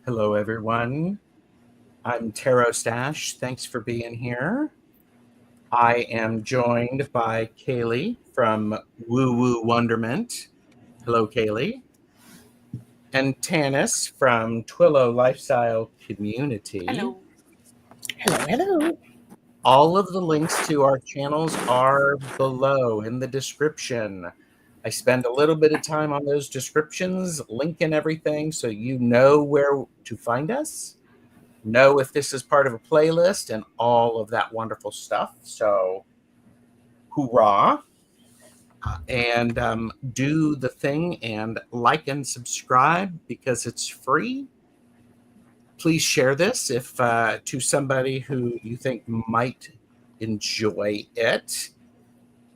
Hello, everyone. I'm Tarot Stash. Thanks for being here. I am joined by Caleigh from Woo Woo Wonderment. Hello, Caleigh. And Tanys from Twillo Lifestyle Community. Hello. Hello, hello. All of the links to our channels are below in the description. I spend a little bit of time on those descriptions, linking everything so you know where to find us, know if this is part of a playlist, and all of that wonderful stuff. So, hoorah. And do the thing and like and subscribe because it's free. Please share this if to somebody who you think might enjoy it,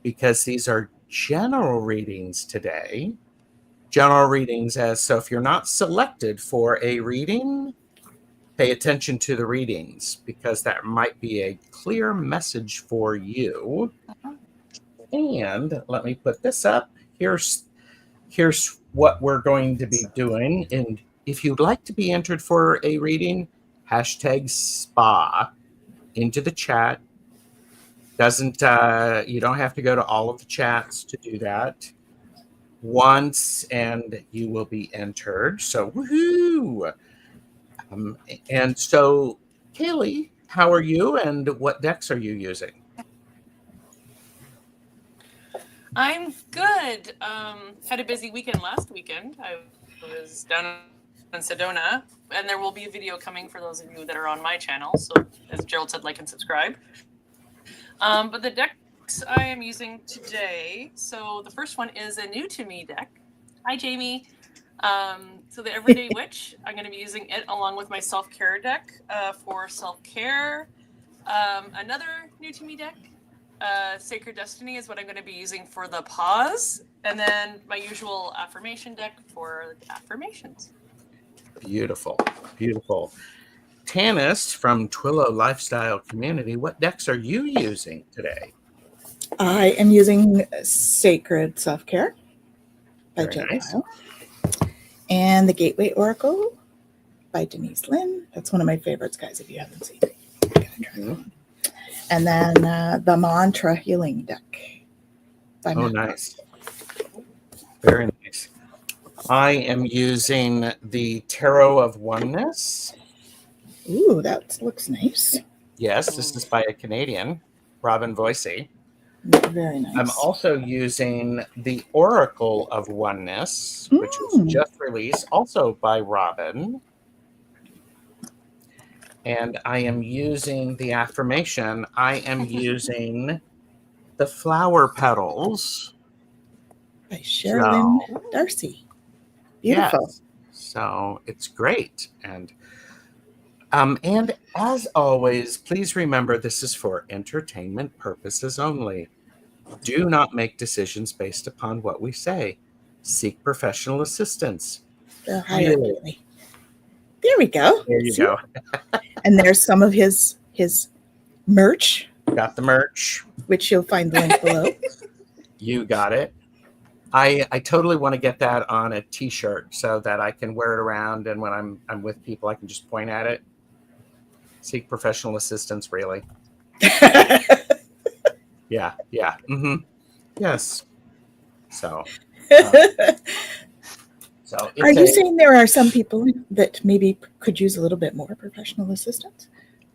because these are general readings today. General readings so if you're not selected for a reading, pay attention to the readings because that might be a clear message for you. And let me put this up. Here's what we're going to be doing. And if you'd like to be entered for a reading, hashtag SPA into the chat. Doesn't you don't have to go to all of the chats to do that. Once and you will be entered. So woohoo! And so, Caleigh, how are you and what decks are you using? I'm good. Had a busy weekend last weekend. I was down in Sedona, and there will be a video coming for those of you that are on my channel. So, as Gerald said, like and subscribe. But the decks I am using today, so the first one is a new to me deck. Hi, Jamie. So the Everyday Witch, I'm going to be using it along with my self-care deck for self-care. Another new to me deck, Sacred Destiny, is what I'm going to be using for the pause. And then my usual affirmation deck for the affirmations. Beautiful, beautiful. Tanys from Twillo Lifestyle Community, what decks are you using today? I am using Sacred Self-Care by Very Gerald. nice. And the Gateway Oracle by Denise Lynn. That's one of my favorites, guys, if you haven't seen it. Mhm. And then the Mantra Healing deck by Oh, Matt. nice. Very nice. I am using the Tarot of Oneness. Ooh, that looks nice. Yes, this is by a Canadian, Robin Voicey. Very nice. I'm also using the Oracle of Oneness, which was just released, also by Robin. And I am using the affirmation. I am using the Flower Petals by Sherilyn Darcy. Beautiful. Yes. So it's great. And as always, please remember this is for entertainment purposes only. Do not make decisions based upon what we say. Seek professional assistance. Really. There we go. There you go. And there's some of his merch. Got the merch. Which you'll find the link below. You got it. I totally want to get that on a t-shirt so that I can wear it around, and when I'm with people, I can just point at it. Seek professional assistance, really. Yeah. Mm-hmm. Yes. So are you saying there are some people that maybe could use a little bit more professional assistance?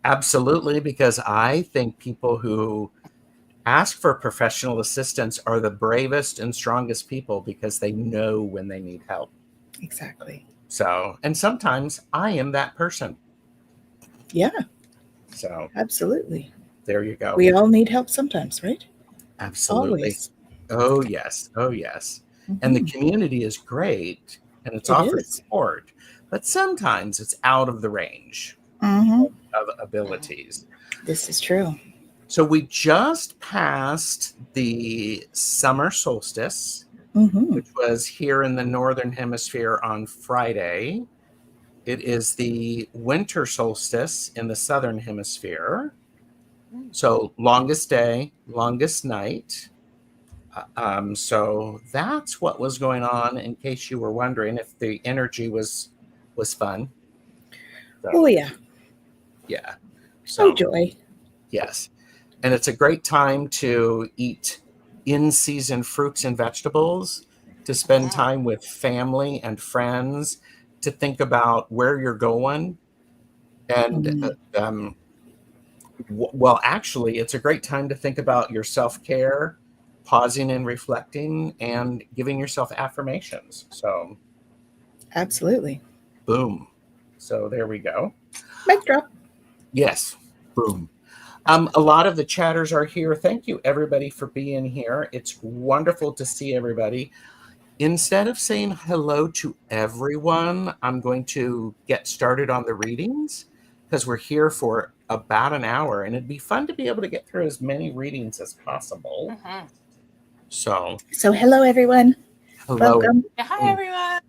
Absolutely, because I think people who ask for professional assistance are the bravest and strongest people because they know when they need help. Exactly. So, and sometimes I am that person. Yeah. So, absolutely. There you go. We all need help sometimes, right? Absolutely. Always. Oh, yes. Oh, yes. Mm-hmm. And the community is great and it offers support, but sometimes it's out of the range of abilities. This is true. So we just passed the summer solstice, which was here in the Northern Hemisphere on Friday. It is the winter solstice in the Southern Hemisphere. So longest day, longest night. So that's what was going on. In case you were wondering if the energy was fun. So, Oh yeah. yeah. Oh So joy. yes, and it's a great time to eat in-season fruits and vegetables, to spend time with family and friends, to think about where you're going, and um, well, actually, it's a great time to think about your self-care, pausing and reflecting, and giving yourself affirmations. So, Absolutely. boom. So there we go. Mic drop. Yes, boom. A lot of the chatters are here. Thank you, everybody, for being here. It's wonderful to see everybody. Instead of saying hello to everyone, I'm going to get started on the readings because we're here for about an hour, and it'd be fun to be able to get through as many readings as possible. So, hello everyone. hello. Welcome. Hi, everyone.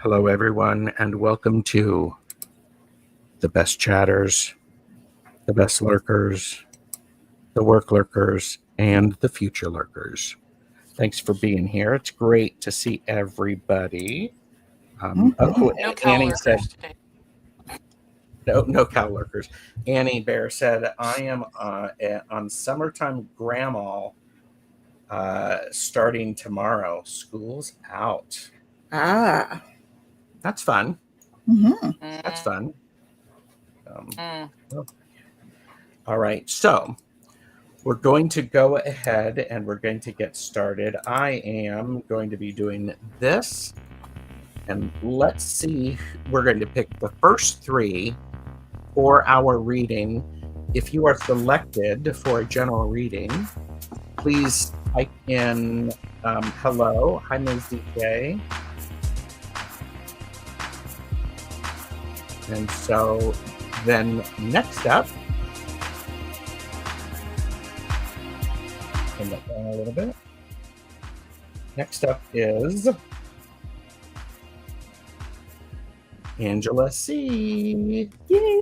Hello, everyone, and welcome to the best chatters, the best lurkers, the work lurkers, and the future lurkers. Thanks for being here. It's great to see everybody. No cow Annie said, lurkers today. no cow lurkers. Annie Bear said, I am on summertime grandma starting tomorrow. School's out. Ah. That's fun. Mm-hmm. That's fun. All right. So we're going to go ahead and we're going to get started. I am going to be doing this. And let's see, we're going to pick the first three for our reading. If you are selected for a general reading, please type in hello. Hi, Ms. DJ. And so then next up, turn that down a little bit. Next up is Angela C. Yay!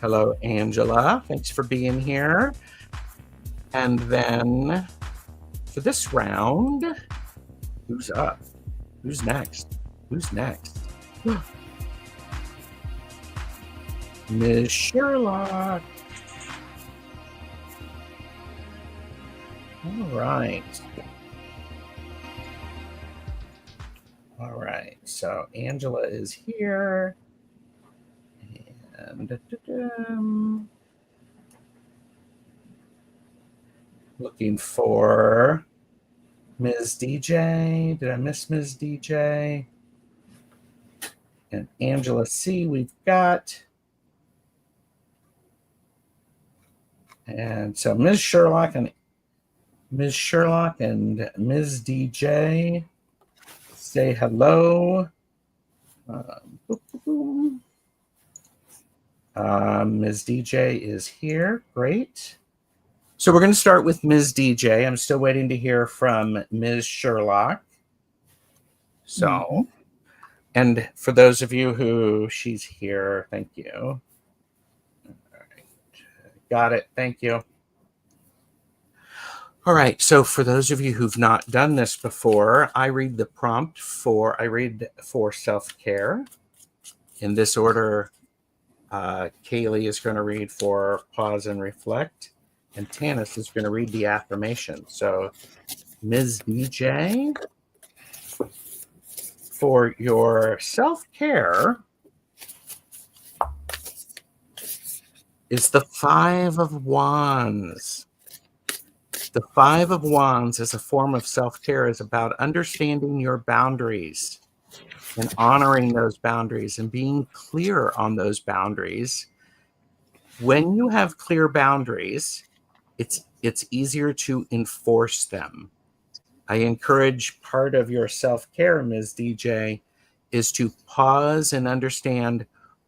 Hello, Angela. Thanks for being here. And then for this round, who's up? Who's next? Who's next? Ms. Sherlock. All right. All right. So Angela is here. And looking for Ms. DJ. Did I miss Ms. DJ? And Angela C. we've got. And so Ms. Sherlock and Ms. DJ, say hello. Ms. DJ is here. Great. So we're going to start with Ms. DJ. I'm still waiting to hear from Ms. Sherlock. So, and for those of you who she's here, thank you. All right. Got it. Thank you. All right. So for those of you who've not done this before, I read the prompt for self-care. In this order, Caleigh is going to read for pause and reflect, and Tanys is going to read the affirmation. So, Ms. DJ, for your self-care is the Five of Wands. The Five of Wands as a form of self-care is about understanding your boundaries and honoring those boundaries and being clear on those boundaries. When you have clear boundaries, it's easier to enforce them. I encourage part of your self-care, Ms. DJ, is to pause and understand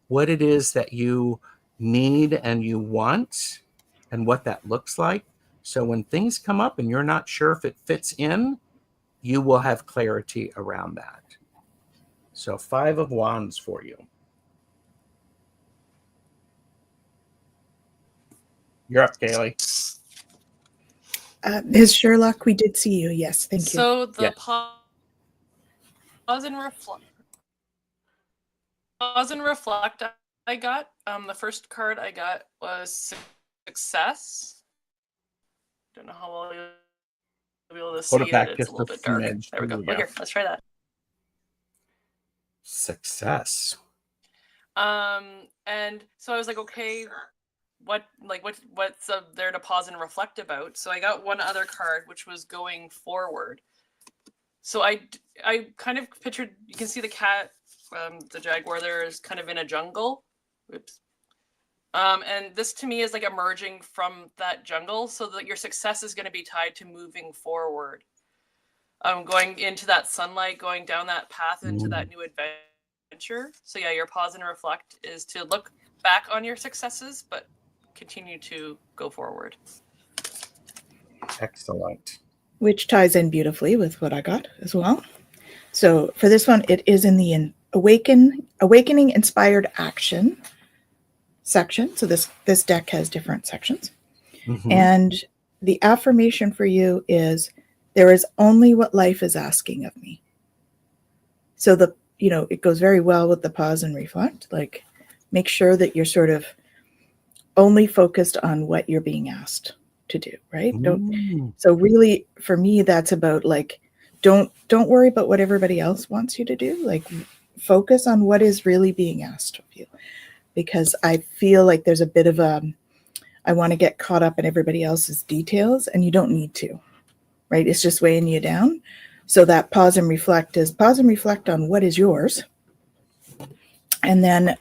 what it is that you need and you want and what that looks like. So when things come up and you're not sure if it fits in, you will have clarity around that. So Five of Wands for you. You're up, Caleigh. Ms. Sherlock, we did see you. Yes, thank you. So the Yes. pause and reflect I got. The first card I got was success. Don't know how well you'll be able to see Hold it back it. It's just a little a bit dark. smidge. There we go. There you Oh, go. here, let's try that. Success. And so I was like, okay, what's there to pause and reflect about? So I got one other card, which was going forward. So I kind of pictured, you can see the cat, the jaguar there is kind of in a jungle. Oops. And this to me is like emerging from that jungle, so that your success is going to be tied to moving forward. Going into that sunlight, going down that path into that new adventure. So yeah, your pause and reflect is to look back on your successes, but continue to go forward. Excellent. Which ties in beautifully with what I got as well. So for this one, it is in the awakening inspired action section. So this deck has different sections. Mhm. And the affirmation for you is, there is only what life is asking of me. So it goes very well with the pause and reflect. Like, make sure that you're sort of only focused on what you're being asked to do, right? So really, for me, that's about like, don't worry about what everybody else wants you to do. Like, focus on what is really being asked of you. Because I feel like there's a bit of I want to get caught up in everybody else's details, and you don't need to, right? It's just weighing you down. So that pause and reflect on what is yours, and then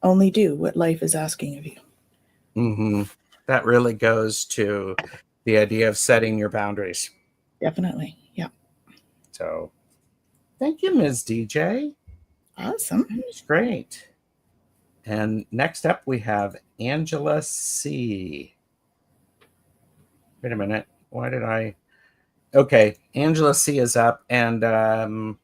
only do what life is asking of you. Mm-hmm. That really goes to the idea of setting your boundaries. Definitely. Yeah. So thank you, Ms. DJ. Awesome. That was great. And next up, we have Angela C. Wait a minute. Why did I? Okay, Angela C is up, and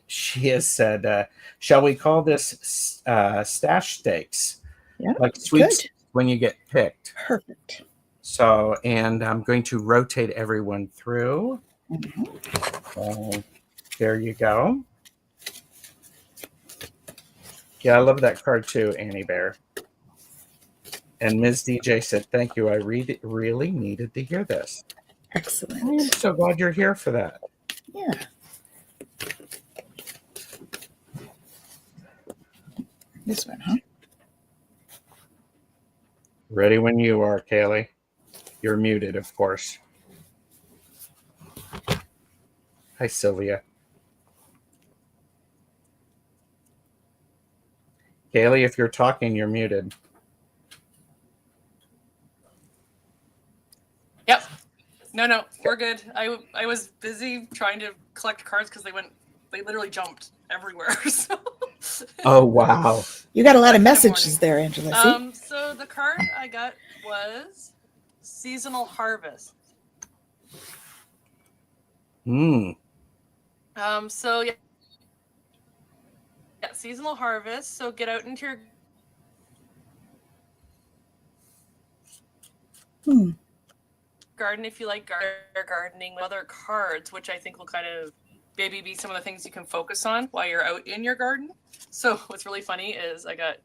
she has said, shall we call this stash stakes? Yeah. Like Good. sweeps when you get picked. Perfect. So, and I'm going to rotate everyone through. Mm-hmm. There you go. Yeah, I love that card too, Annie Bear. And Ms. DJ said, thank you. I really needed to hear this. Excellent. I am so glad you're here for that. Yeah. This one, huh? Ready when you are, Caleigh. You're muted, of course. Hi, Sylvia. Caleigh, if you're talking, you're muted. Yep. No, we're good. I was busy trying to collect cards because they literally jumped everywhere. So. Oh, wow. You got a lot of messages there, Angela. See? So the card I got was Seasonal Harvest. So yeah, Seasonal Harvest. So get out into your garden if you like gardening with other cards, which I think will kind of maybe be some of the things you can focus on while you're out in your garden. So what's really funny is I got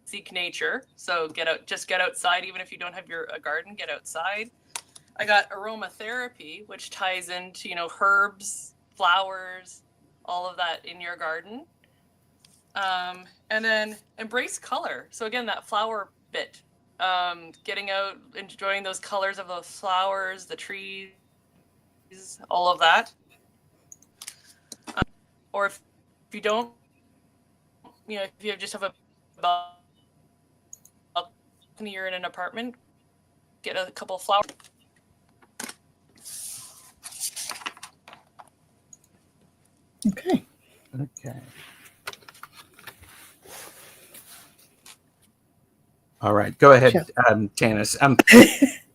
Seek Nature. So get outside, even if you don't have a garden, get outside. I got Aromatherapy, which ties into, herbs, flowers, all of that in your garden. And then Embrace Color. So again, that flower bit. Getting out, enjoying those colors of those flowers, the trees, all of that. Or if you don't, if you just have a balcony, you're in an apartment, get a couple of flowers. Okay. All right. Go ahead, Tanys.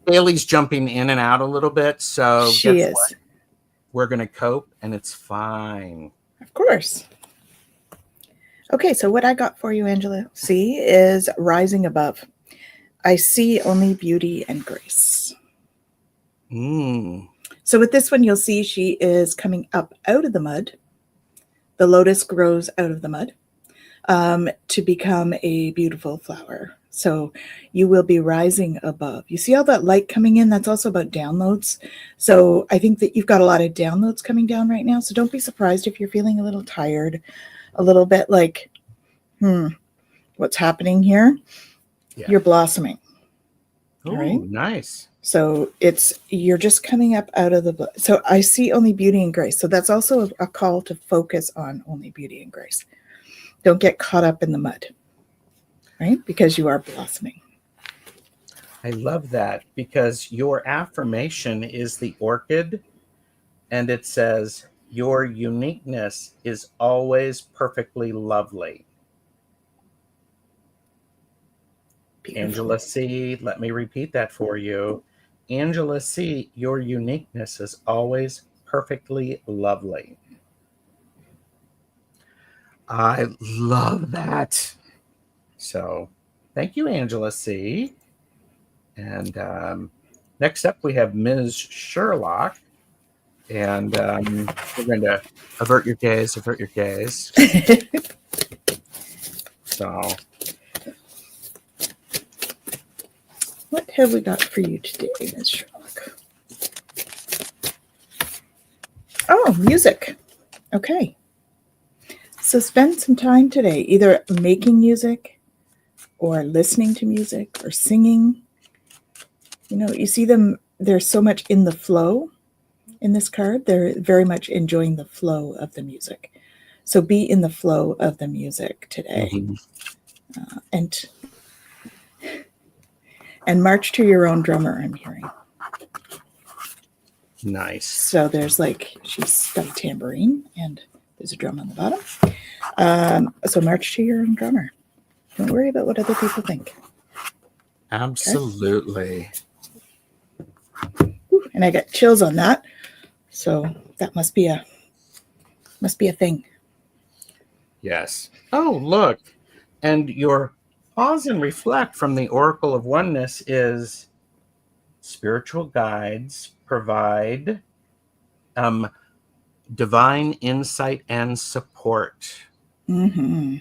Caleigh's jumping in and out a little bit, so she is. What? We're going to cope, and it's fine. Of course. Okay, so what I got for you, Angela C, is Rising Above. I see only beauty and grace. Mm. So with this one, you'll see she is coming up out of the mud. The lotus grows out of the mud to become a beautiful flower. So you will be rising above. You see all that light coming in? That's also about downloads. So I think that you've got a lot of downloads coming down right now. So don't be surprised if you're feeling a little tired, a little bit like, what's happening here? Yeah. You're blossoming. Oh, All right. nice. So you're just coming up out of the, so I see only beauty and grace. So that's also a call to focus on only beauty and grace. Don't get caught up in the mud, right? Because you are blossoming. I love that, because your affirmation is the orchid, and it says, your uniqueness is always perfectly lovely. Beautiful. Angela C., let me repeat that for you. Angela C., your uniqueness is always perfectly lovely. I love that. So thank you, Angela C. And next up, we have Ms. Sherlock. And we're going to avert your gaze. So, What have we got for you today, Ms. Sherlock? Oh, music. Okay. So spend some time today either making music or listening to music or singing. You know, you see them, there's so much in the flow in this card. They're very much enjoying the flow of the music. So be in the flow of the music today. And march to your own drummer, I'm hearing. nice. So there's she's got a tambourine and there's a drum on the bottom. So march to your own drummer. Don't worry about what other people think. Absolutely. Okay? And I got chills on that. So that must be a thing. Yes. Oh, look. And your pause and reflect from the Oracle of Oneness is spiritual guides provide divine insight and support. Mm-hmm.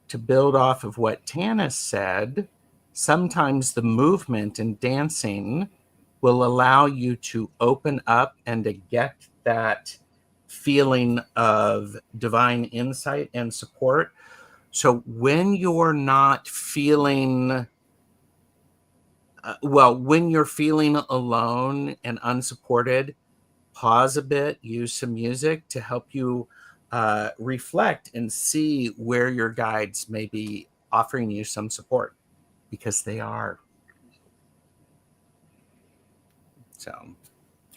To build off of what Tanys said, sometimes the movement and dancing will allow you to open up and to get that feeling of divine insight and support. So when you're not feeling when you're feeling alone and unsupported, pause a bit, use some music to help you reflect and see where your guides may be offering you some support, because they are. So,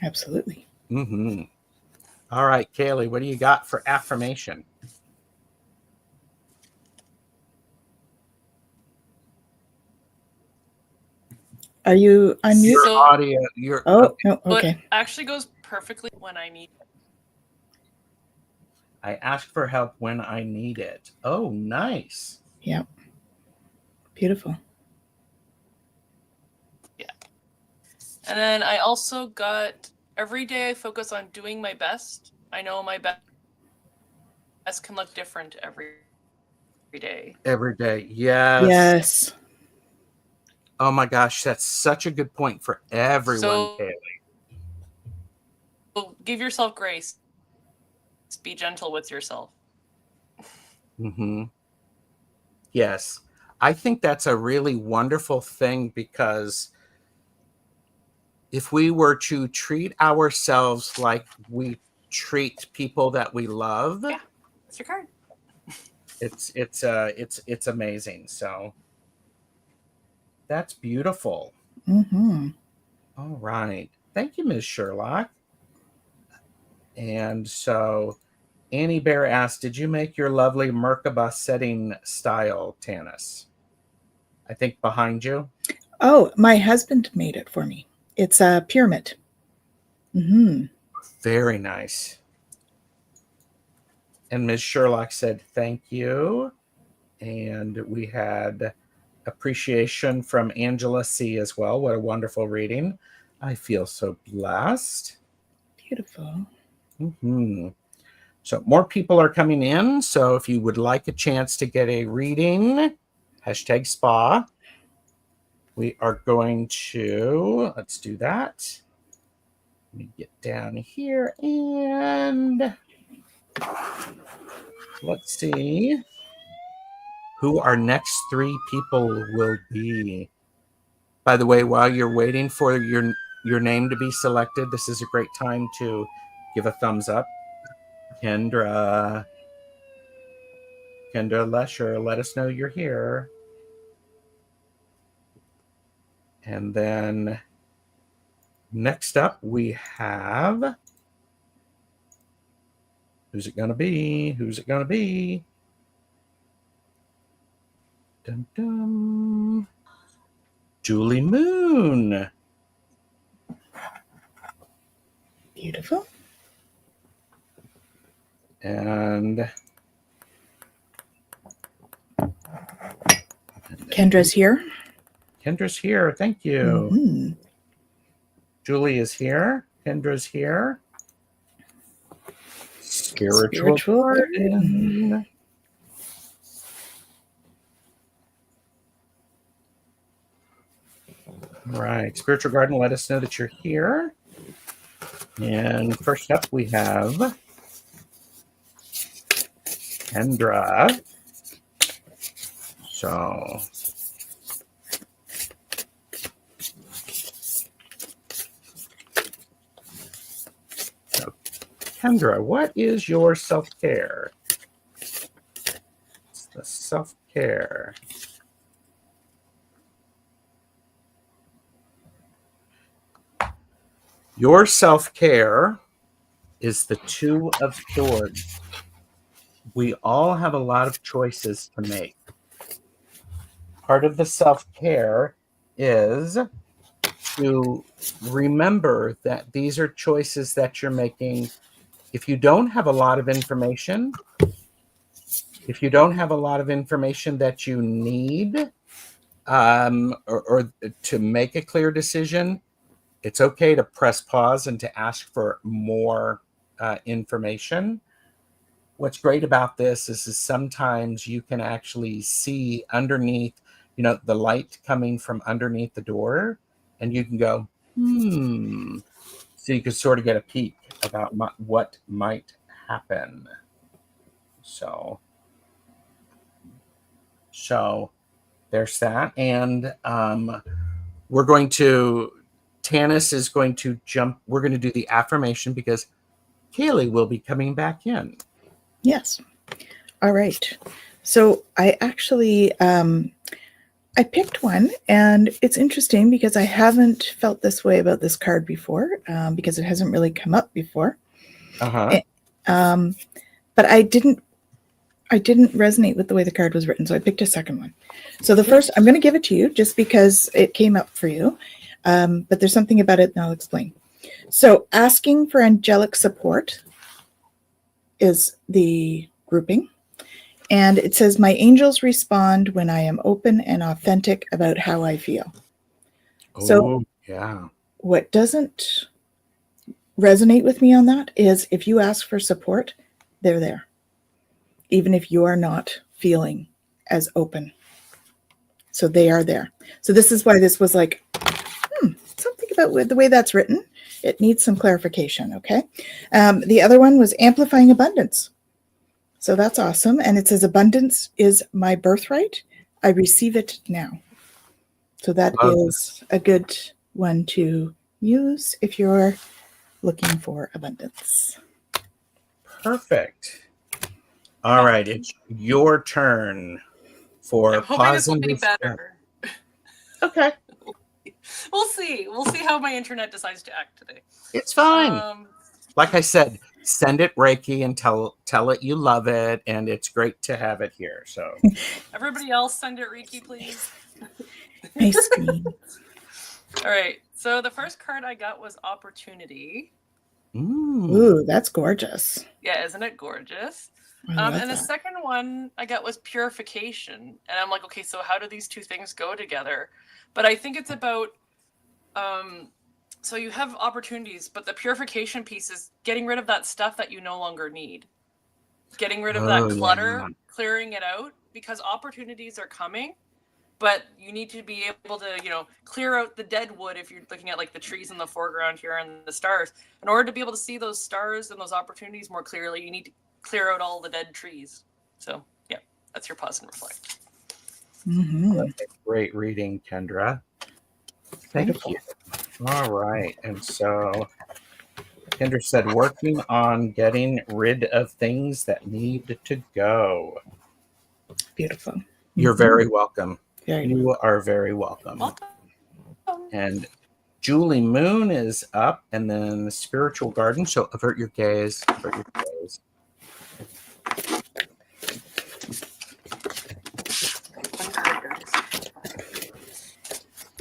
Absolutely. mm-hmm. All right, Caleigh, what do you got for affirmation? Are you unmuted? Your audio. No, okay. It actually goes perfectly when I need. I ask for help when I need it. Oh, nice. Yeah. Beautiful. Yeah. And then I also got, every day I focus on doing my best. I know my best can look different every day. Every day. Yes. Yes. Oh my gosh, that's such a good point for everyone, Caleigh. So give yourself grace. Be gentle with yourself. Mm-hmm. Yes. I think that's a really wonderful thing, because if we were to treat ourselves like we treat people that we love, Yeah, that's your card. It's amazing. So that's beautiful. Mm-hmm. All right. Thank you, Ms. Sherlock. And so Annie Bear asked, did you make your lovely Merkaba setting style, Tanys? I think behind you. Oh, my husband made it for me. It's a pyramid. Mm-hmm. Very nice. And Ms. Sherlock said, thank you. And we had appreciation from Angela C. as well. What a wonderful reading. I feel so blessed. Beautiful. Mm-hmm. So more people are coming in. So if you would like a chance to get a reading, hashtag spa. We are going to, let's do that. Let me get down here and let's see who our next 3 people will be. By the way, while you're waiting for your name to be selected, this is a great time to give a thumbs up. Kendra Lesher, let us know you're here. And then next up, we have, who's it going to be? Who's it going to be? Dum, dum. Julie Moon. Beautiful. And Kendra's here. Kendra's here. Thank you. Mm-hmm. Julie is here. Kendra's here. Spiritual Garden. All right. Spiritual Garden, let us know that you're here. And first up, we have Kendra. So Kendra, what is your self-care? It's the self-care. Your self-care is the 2 of Swords. We all have a lot of choices to make. Part of the self-care is to remember that these are choices that you're making. If you don't have a lot of information, if you don't have a lot of information that you need or to make a clear decision, it's okay to press pause and to ask for more information. What's great about this is sometimes you can actually see underneath, the light coming from underneath the door, and you can go, So you can sort of get a peek about what might happen. So there's that. And we're going to, Tanys is going to jump. We're going to do the affirmation because Caleigh will be coming back in. Yes. All right. So I actually, I picked one, and it's interesting because I haven't felt this way about this card before because it hasn't really come up before. Uh-huh. But I didn't resonate with the way the card was written, so I picked a second one. So the first, I'm going to give it to you just because it came up for you, but there's something about it, and I'll explain. So asking for angelic support is the grouping. And it says, my angels respond when I am open and authentic about how I feel. So yeah. What doesn't resonate with me on that is if you ask for support, they're there. Even if you are not feeling as open. So they are there. So this is why this was like, something about the way that's written. It needs some clarification, okay? The other one was amplifying abundance. So that's awesome. And it says abundance is my birthright. I receive it now. So that is a good one to use if you're looking for abundance. Perfect. All right. It's your turn for I'm hoping this will be better. Okay. We'll see. We'll see how my internet decides to act today. It's fine. Like I said, send it Reiki and tell it you love it, and it's great to have it here. So everybody else send it Reiki, please. My screen. All right. So the first card I got was Opportunity. Ooh, that's gorgeous. Yeah, isn't it gorgeous? I love And the that. second one I got was purification. And I'm like, okay, so how do these two things go together? But I think it's about, so you have opportunities, but the purification piece is getting rid of that stuff that you no longer need. Getting rid of that Oh, clutter, yeah. clearing it out, because opportunities are coming, but you need to be able to, clear out the dead wood if you're looking at like the trees in the foreground here and the stars. In order to be able to see those stars and those opportunities more clearly, you need to clear out all the dead trees. So yeah, that's your pause and reflect. Mm-hmm. That's a great reading, Kendra. Thank Beautiful. you. All right. And so Kendra said, working on getting rid of things that need to go. Beautiful. You're very welcome. Very You are very welcome. Welcome. And Julie Moon is up, and then the Spiritual Garden. So avert your gaze. Avert your gaze.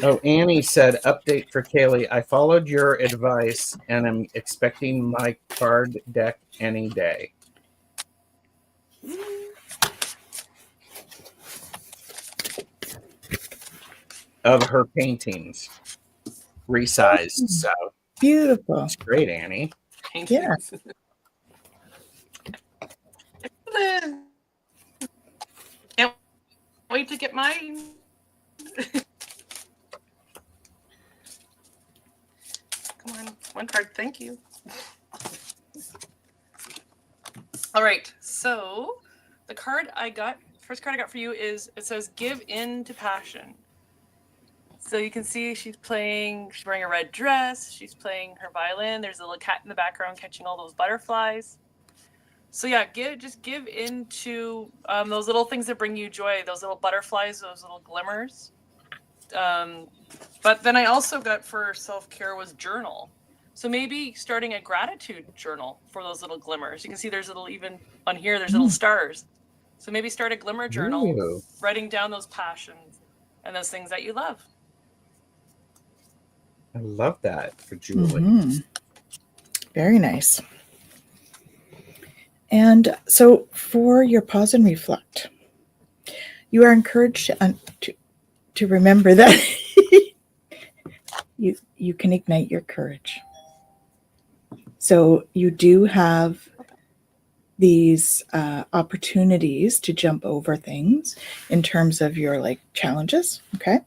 Oh, Annie said, update for Caleigh. I followed your advice and am expecting my card deck any day. Of her paintings, resized. So beautiful. it's great, Annie. Yeah. Can't wait to get mine. Come on, one card. Thank you. All right, so the card I got, first card I got for you is, it says give in to passion. So you can see she's wearing a red dress, she's playing her violin, there's a little cat in the background catching all those butterflies. So yeah, just give in to those little things that bring you joy, those little butterflies, those little glimmers. But then I also got for self-care was journal. So maybe starting a gratitude journal for those little glimmers. You can see there's little, even on here, there's little stars. So maybe start a glimmer journal, Ooh. writing down those passions and those things that you love. I love that for Julie. Mm-hmm. Very nice. And so for your pause and reflect, you are encouraged to remember that you can ignite your courage. So you do have these opportunities to jump over things in terms of your like challenges. Okay.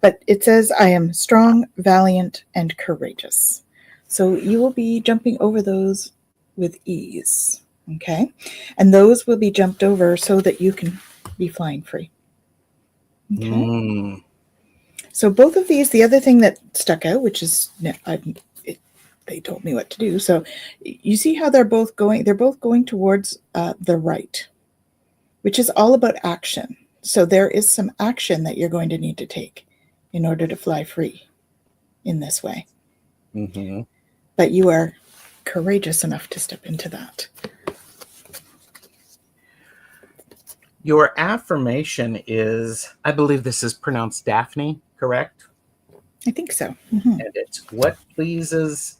But it says, I am strong, valiant, and courageous. So you will be jumping over those with ease. Okay. And those will be jumped over so that you can be flying free. Okay. Mm. So both of these, the other thing that stuck out, which is they told me what to do. So you see how they're both going towards the right, which is all about action. So there is some action that you're going to need to take in order to fly free in this way. Mm-hmm. But you are courageous enough to step into that. Your affirmation is, I believe this is pronounced Daphne, correct? I think so. Mm-hmm. And it's what pleases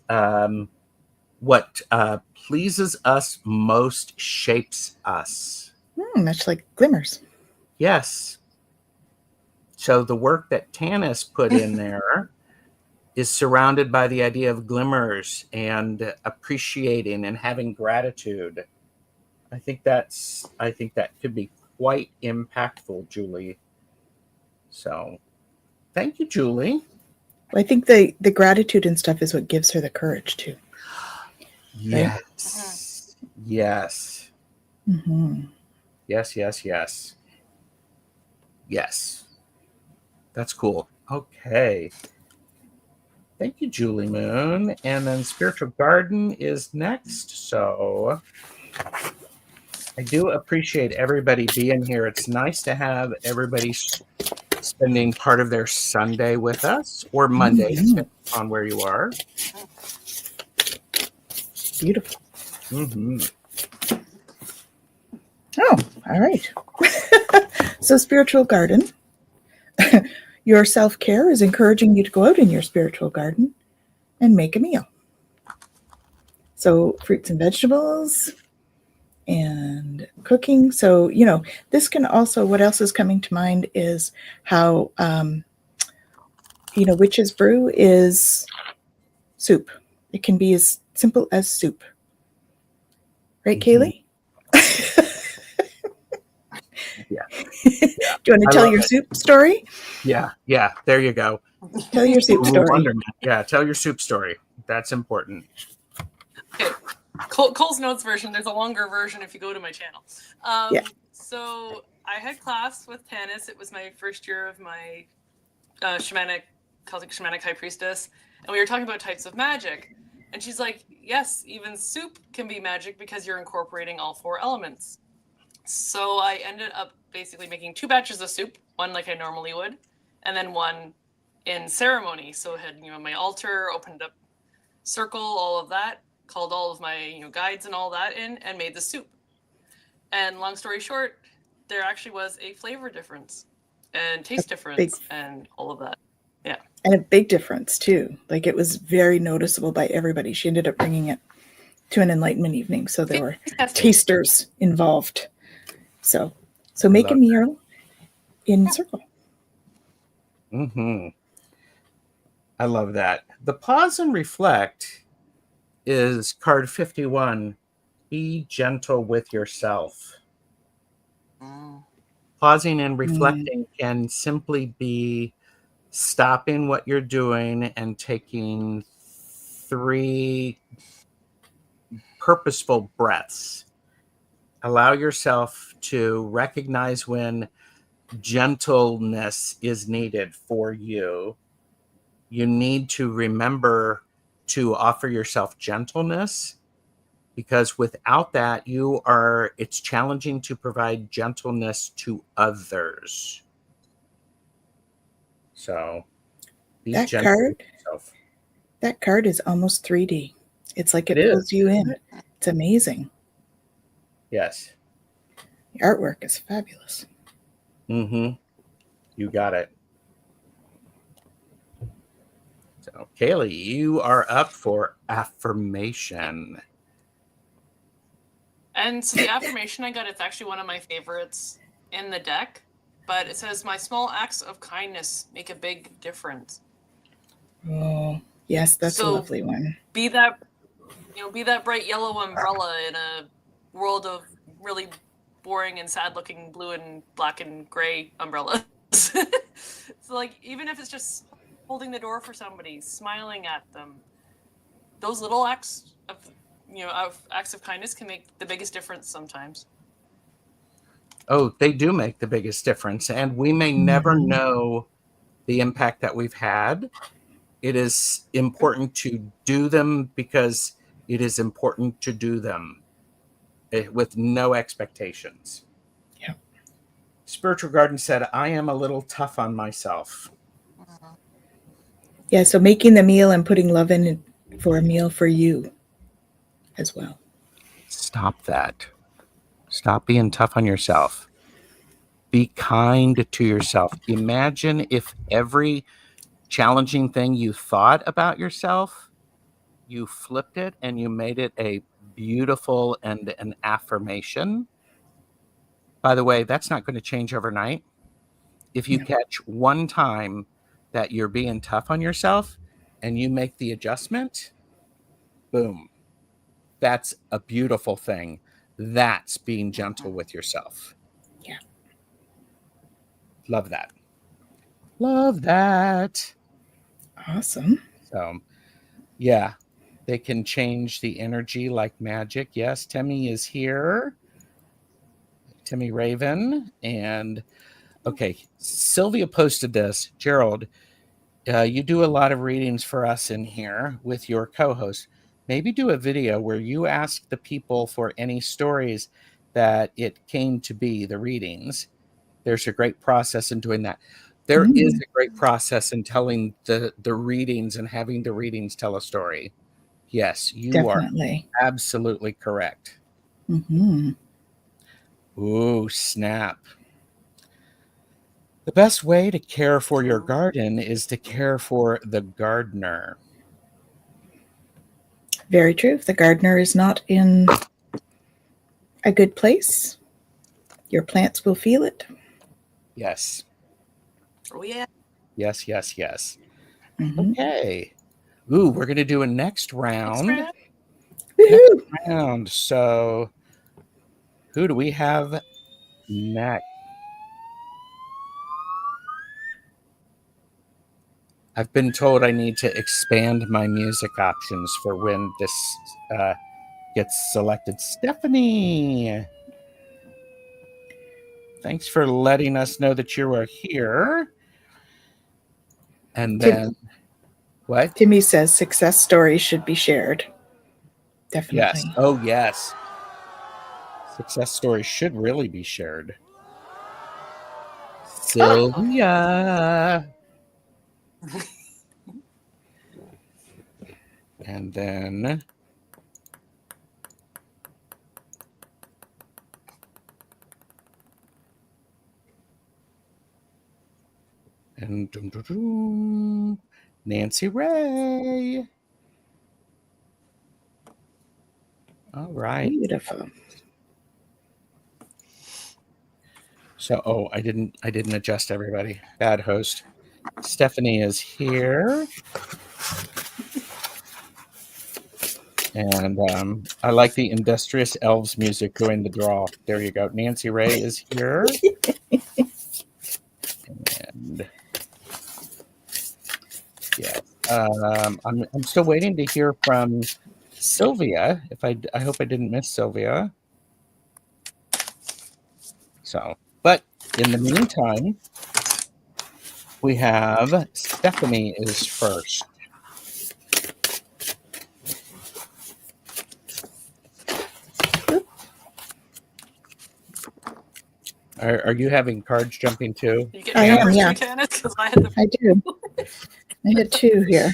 us most shapes us. Much like glimmers. Yes. So the work that Tanys put in there is surrounded by the idea of glimmers and appreciating and having gratitude. I think that could be quite impactful, Julie. So thank you, Julie. Well, I think the gratitude and stuff is what gives her the courage too. Yes. Right? Yes. Mm-hmm. Yes. Yes. That's cool. Okay. Thank you, Julie Moon. And then Spiritual Garden is next. So I do appreciate everybody being here. It's nice to have everybody spending part of their Sunday with us, or Monday, depending on where you are. Beautiful. Mm-hmm. Oh, all right. So Spiritual Garden. Your self-care is encouraging you to go out in your spiritual garden and make a meal. So fruits and vegetables, and cooking. So, this can also, what else is coming to mind is how, witch's brew is soup. It can be as simple as soup. Right, Caleigh? Yeah. Do you want to tell your soup story? Yeah. There you go. Tell your soup story. Yeah, tell your soup story. That's important. Okay. Cole's notes version. There's a longer version if you go to my channel. So I had class with Tanys. It was my first year of my Celtic shamanic high priestess, and we were talking about types of magic. And she's like, yes, even soup can be magic because you're incorporating all 4 elements. So I ended up basically making 2 batches of soup, one like I normally would, and then one in ceremony. So I had, my altar, opened up circle, all of that, called all of my, guides and all that in, and made the soup. And long story short, there actually was a flavor difference and taste difference and all of that. Yeah. And a big difference too. Like, it was very noticeable by everybody. She ended up bringing it to an enlightenment evening. So there were tasters involved. So make a meal in circle. Mm-hmm. I love that. The pause and reflect is card 51. Be gentle with yourself. Pausing and reflecting can simply be stopping what you're doing and taking 3 purposeful breaths. Allow yourself to recognize when gentleness is needed for you. You need to remember to offer yourself gentleness, because without that, it's challenging to provide gentleness to others. So be gentle with yourself. That card is almost 3D. It's like it pulls you in. It's amazing. Yes. The artwork is fabulous. Mm-hmm. You got it. So, Caleigh, you are up for affirmation. And so the affirmation I got, it's actually one of my favorites in the deck, but it says, my small acts of kindness make a big difference. Oh, yes, that's a lovely one. Be that bright yellow umbrella in a world of really boring and sad looking blue and black and gray umbrellas. So like, even if it's just holding the door for somebody, smiling at them, those little acts of acts of kindness can make the biggest difference sometimes. Oh, they do make the biggest difference. And we may never know the impact that we've had. It is important to do them because it is important to do them with no expectations. Yeah. Spiritual Garden said, I am a little tough on myself. Yeah, so making the meal and putting love in for a meal for you as well. Stop that. Stop being tough on yourself. Be kind to yourself. Imagine if every challenging thing you thought about yourself, you flipped it and you made it a beautiful and an affirmation. By the way, that's not going to change overnight. If you catch one time that you're being tough on yourself and you make the adjustment, boom. That's a beautiful thing. That's being gentle with yourself. Yeah. Love that. Love that. Awesome. So, yeah, they can change the energy like magic. Yes, Timmy is here. Timmy Raven. And, okay, Sylvia posted this. Gerald, you do a lot of readings for us in here with your co-host. Maybe do a video where you ask the people for any stories that it came to be, the readings. There's a great process in doing that. There is a great process in telling the readings and having the readings tell a story. Yes, you Definitely. are absolutely correct. Mm-hmm. Ooh, snap. The best way to care for your garden is to care for the gardener. Very true. If the gardener is not in a good place. Your plants will feel it. Yes. Oh yeah. Yes, yes, yes. Mhm. Okay. Ooh, we're going to do a next Next round. round. Woohoo! Round. So, who do we have next? I've been told I need to expand my music options for when this gets selected. Stephanie, thanks for letting us know that you are here. And then, what? Timmy says success stories should be shared. Definitely. Yes. Oh, yes. Success stories should really be shared. Sylvia. And then, and Nancy Ray. All right. Beautiful. So, I didn't adjust everybody. Bad host. Stephanie is here. And I like the Industrious Elves music doing the draw. There you go. Nancy Ray is here. And yeah, I'm still waiting to hear from Sylvia. I hope I didn't miss Sylvia. So, but in the meantime, we have Stephanie is first. Are you having cards jumping too? You get I am, first, yeah. Tanys, 'cause I had the I do. I had 2 here.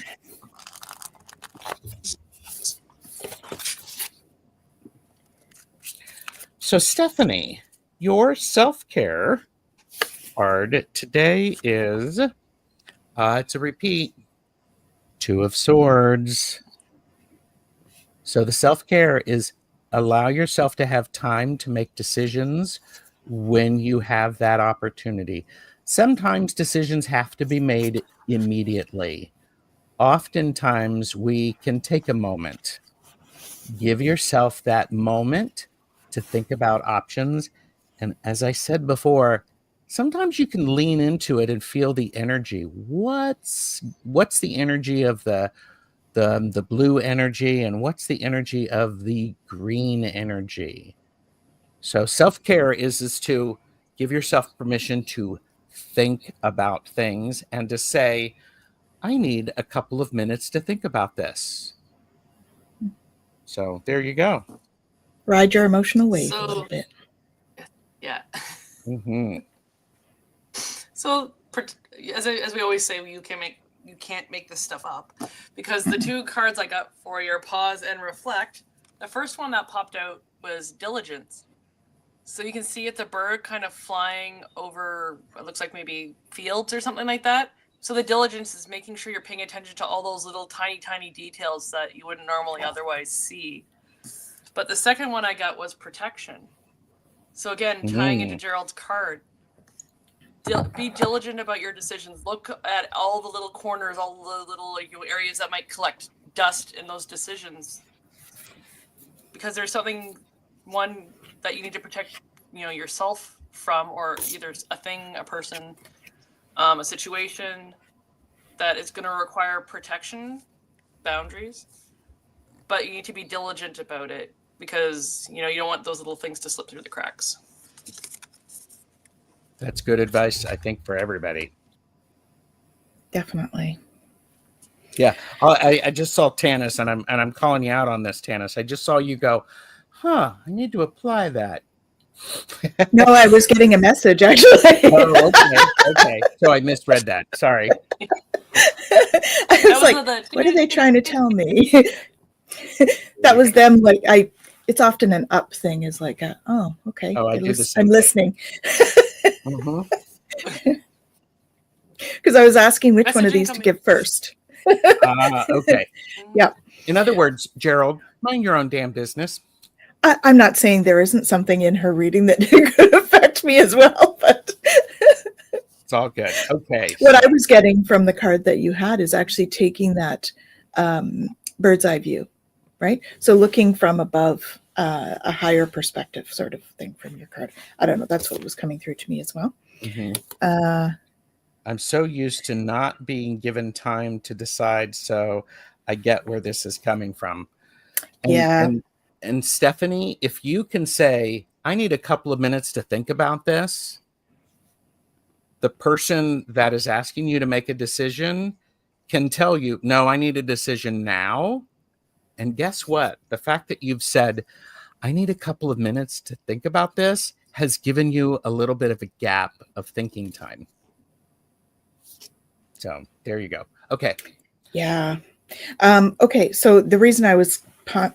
So, Stephanie, your self-care card today is it's a repeat. 2 of Swords. So the self-care is allow yourself to have time to make decisions when you have that opportunity. Sometimes decisions have to be made immediately. Oftentimes we can take a moment. Give yourself that moment to think about options. And as I said before, sometimes you can lean into it and feel the energy. What's the energy of the blue energy, and what's the energy of the green energy? So self-care is to give yourself permission to think about things and to say, I need a couple of minutes to think about this. So there you go. Ride your emotional wave a little bit. yeah. Mm-hmm. So as we always say, you can't make this stuff up, because the 2 cards I got for your pause and reflect, the first one that popped out was diligence. So you can see it's a bird kind of flying over, it looks like maybe fields or something like that. So the diligence is making sure you're paying attention to all those little tiny details that you wouldn't normally otherwise see. But the second one I got was protection. So again, tying into Gerald's card, be diligent about your decisions. Look at all the little corners, all the little areas that might collect dust in those decisions, because there's one that you need to protect, yourself from, or either a thing, a person, a situation that is going to require protection, boundaries. But you need to be diligent about it, because you don't want those little things to slip through the cracks. That's good advice, I think, for everybody. Definitely. Yeah, I just saw Tanys, and I'm calling you out on this, Tanys. I just saw you go, I need to apply that. No, I was getting a message actually. Oh, okay. So I misread that. Sorry. I was like, what are they trying to tell me? That was them. Like it's often an up thing. Is like, oh, okay. Oh, I do the same I'm thing. listening. Mm-hmm. Because I was asking which one of these to give first. Okay. Yeah. In other words, Gerald, mind your own damn business. I'm not saying there isn't something in her reading that could affect me as well, but It's all good. Okay. what I was getting from the card that you had is actually taking that bird's eye view, right? So looking from above, a higher perspective sort of thing from your card. I don't know. That's what was coming through to me as well. I'm so used to not being given time to decide, so I get where this is coming from. And Stephanie, if you can say, I need a couple of minutes to think about this, the person that is asking you to make a decision can tell you, no, I need a decision now. And guess what? The fact that you've said, I need a couple of minutes to think about this has given you a little bit of a gap of thinking time. So there you go. Okay. Yeah. Okay. So the reason I was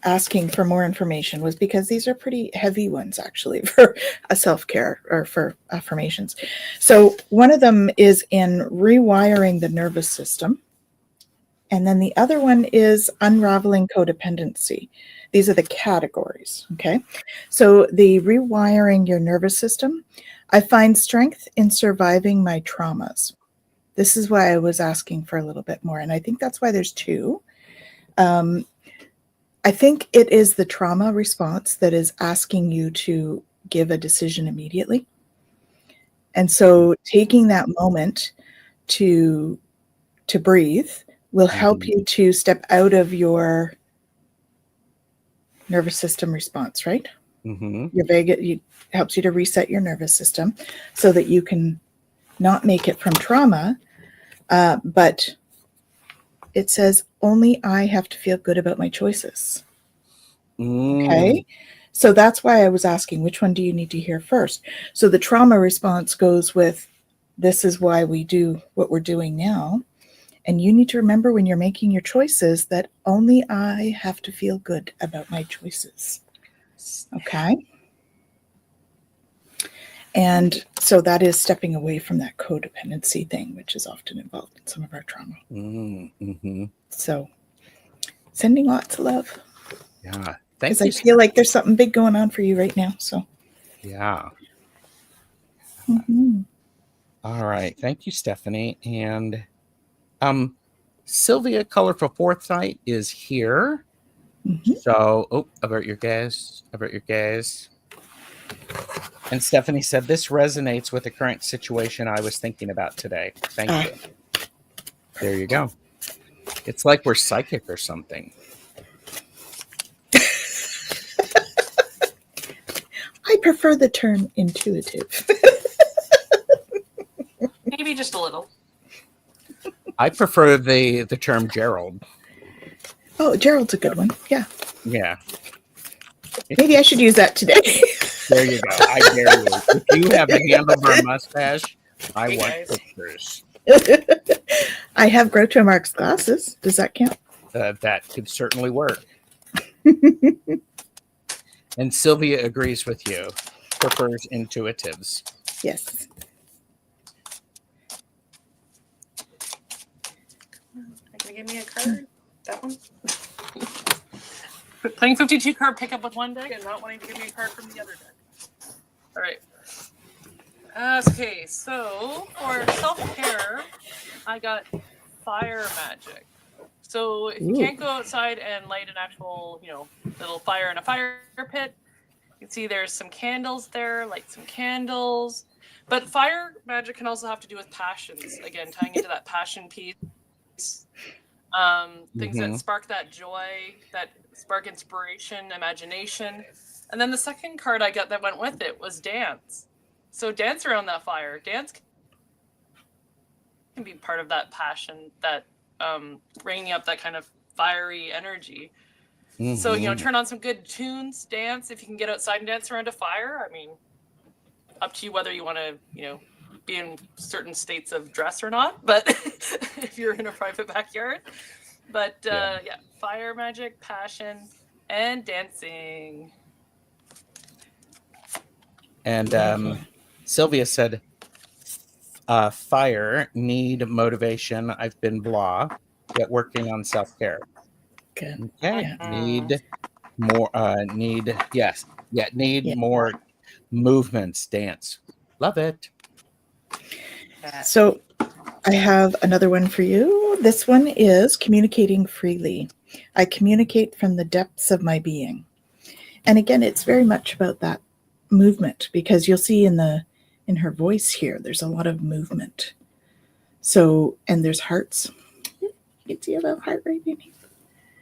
asking for more information was because these are pretty heavy ones actually for a self-care or for affirmations. So one of them is in rewiring the nervous system. And then the other one is unraveling codependency. These are the categories. Okay. So the rewiring your nervous system, I find strength in surviving my traumas. This is why I was asking for a little bit more. And I think that's why there's two. I think it is the trauma response that is asking you to give a decision immediately. And so taking that moment to breathe will help you to step out of your nervous system response, right? Your vagus, it helps you to reset your nervous system so that you can not make it from trauma. But it says, only I have to feel good about my choices. Okay. So that's why I was asking, which one do you need to hear first? So the trauma response goes with, this is why we do what we're doing now. And you need to remember when you're making your choices that only I have to feel good about my choices. Okay. And so that is stepping away from that codependency thing, which is often involved in some of our trauma. So sending lots of love. Yeah. Because I feel like there's something big going on for you right now. So yeah. All right. Thank you, Stephanie. And Sylvia, Colorful Foresight, is here. So, avert your gaze. Avert your gaze. And Stephanie said, this resonates with the current situation I was thinking about today. Thank you. There you go. It's like we're psychic or something. I prefer the term intuitive. Maybe just a little. I prefer the term Gerald. Oh, Gerald's a good one. Yeah. Yeah. Maybe I should use that today. There you go. I dare you. If you have a handlebar mustache, I want pictures. I have Groucho Marx glasses. Does that count? That could certainly work. And Sylvia agrees with you. Prefers intuitives. Yes. Can you give me a card? That one? Playing 52 card pickup with one deck and not wanting to give me a card from the other deck. All right. Okay, so for self-care, I got fire magic. So if you can't go outside and light an actual, little fire in a fire pit, you can see there's some candles there, light some candles. But fire magic can also have to do with passions. Again, tying into that passion piece. Things that spark that joy, that spark inspiration, imagination. And then the second card I got that went with it was dance. So dance around that fire. Dance can be part of that passion, that bringing up that kind of fiery energy. So, turn on some good tunes, dance. If you can get outside and dance around a fire, I mean, up to you whether you want to, be in certain states of dress or not. But if you're in a private backyard. But fire magic, passion, and dancing. And Sylvia said, fire, need motivation. I've been blah, yet working on self-care. Good. Okay. Need more need yes. Yeah, need Yeah. more movements, dance. Love it. So I have another one for you. This one is communicating freely. I communicate from the depths of my being. And again, it's very much about that movement, because you'll see in her voice here, there's a lot of movement. So, and there's hearts. You can see a little heart right in here.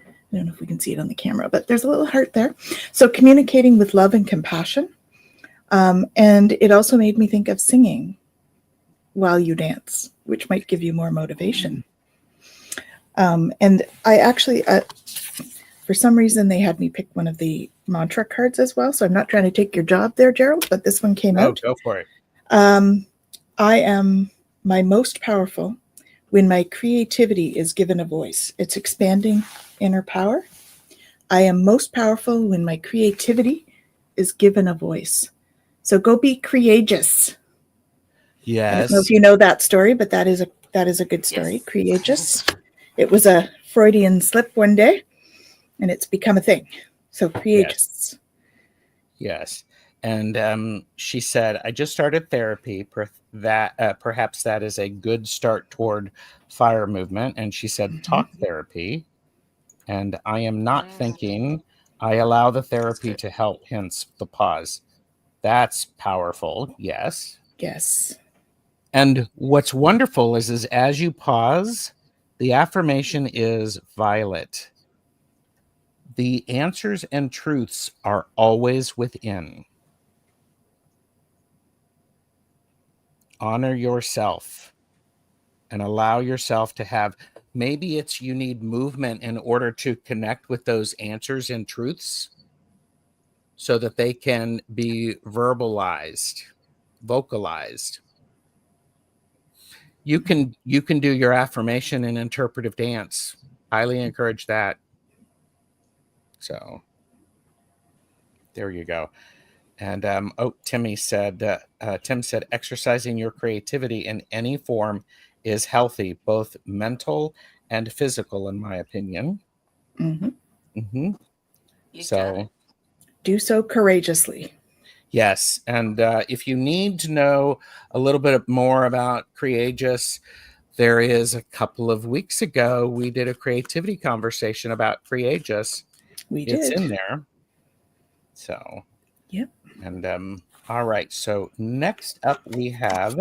I don't know if we can see it on the camera, but there's a little heart there. So communicating with love and compassion. And it also made me think of singing while you dance, which might give you more motivation. And I actually, for some reason, they had me pick one of the mantra cards as well. So I'm not trying to take your job there, Gerald, but this one came out. Go for it. I am my most powerful when my creativity is given a voice. It's expanding inner power. I am most powerful when my creativity is given a voice. So go be courageous. Yes. I don't know if you know that story, but that is a good story. Yes. Courageous. It was a Freudian slip one day, and it's become a thing. So courageous. Yes. And she said, I just started therapy. Perhaps that is a good start toward fire movement. And she said, talk therapy. And I am not thinking. I allow the therapy to help, hence the pause. That's powerful. Yes. Yes. And what's wonderful is as you pause, the affirmation is violet. The answers and truths are always within. Honor yourself and allow yourself to have, maybe it's you need movement in order to connect with those answers and truths so that they can be vocalized. You can do your affirmation in interpretive dance. Highly encourage that. So there you go. And Tim said, exercising your creativity in any form is healthy, both mental and physical, in my opinion. Mm-hmm. Mm-hmm. So do so courageously. Yes. And if you need to know a little bit more about Courageous, there is a couple of weeks ago, we did a creativity conversation about Courageous. It's in there. So, yep. And all right. So next up we have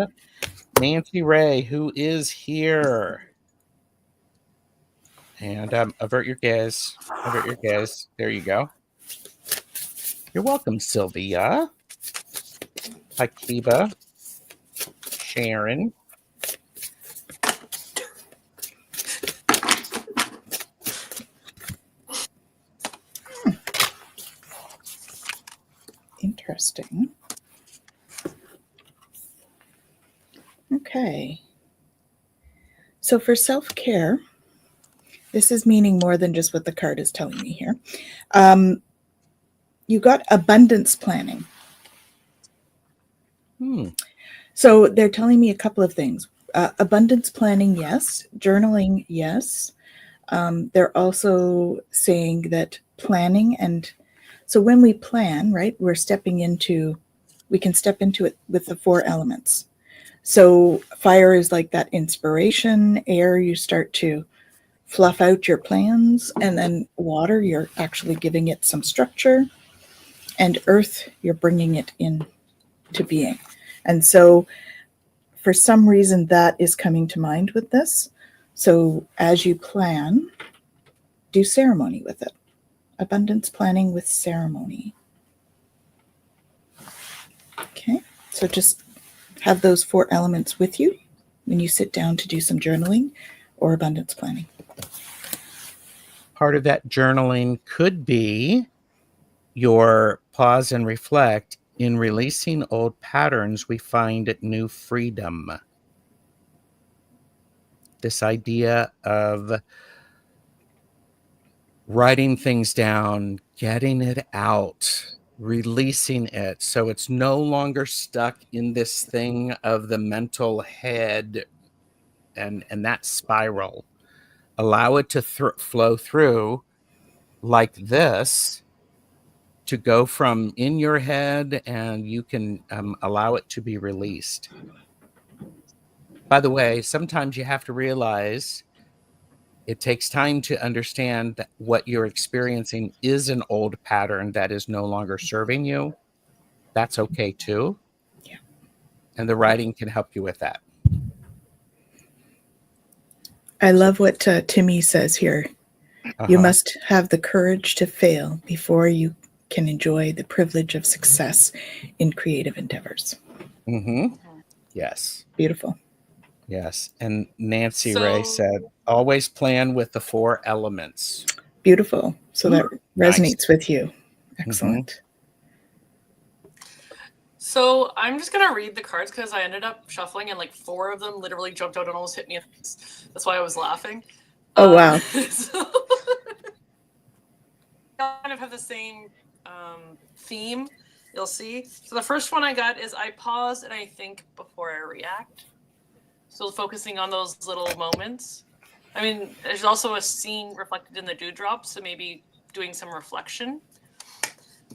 Nancy Ray, who is here. And avert your gaze. Avert your gaze. There you go. You're welcome, Sylvia. Hi, Kiba. Sharon. Interesting. Okay. So for self-care, this is meaning more than just what the card is telling me here. You got abundance planning. So they're telling me a couple of things. Abundance planning, yes. Journaling, yes. They're also saying that planning, and so when we plan, right, we can step into it with the 4 elements. So fire is like that inspiration. Air, you start to fluff out your plans. And then water, you're actually giving it some structure. And earth, you're bringing it in to being. And so for some reason, that is coming to mind with this. So as you plan, do ceremony with it. Abundance planning with ceremony. Okay, so just have those 4 elements with you when you sit down to do some journaling or abundance planning. Part of that journaling could be your pause and reflect. In releasing old patterns, we find new freedom. This idea of writing things down, getting it out, releasing it, so it's no longer stuck in this thing of the mental head and that spiral. Allow it to flow through like this, to go from in your head, and you can allow it to be released. By the way, sometimes you have to realize it takes time to understand that what you're experiencing is an old pattern that is no longer serving you. That's okay too. Yeah. And the writing can help you with that. I love what Timmy says here. You must have the courage to fail before you can enjoy the privilege of success in creative endeavors. Mm-hmm. Yes. Beautiful. Yes. And Nancy Ray said, always plan with the 4 elements. Beautiful. So that resonates with you. Excellent. Mm-hmm. So I'm just going to read the cards because I ended up shuffling and like 4 of them literally jumped out and almost hit me. That's why I was laughing. Oh, wow. So kind of have the same theme, you'll see. So the first one I got is I pause and I think before I react. So focusing on those little moments. I mean, there's also a scene reflected in the dewdrops, so maybe doing some reflection.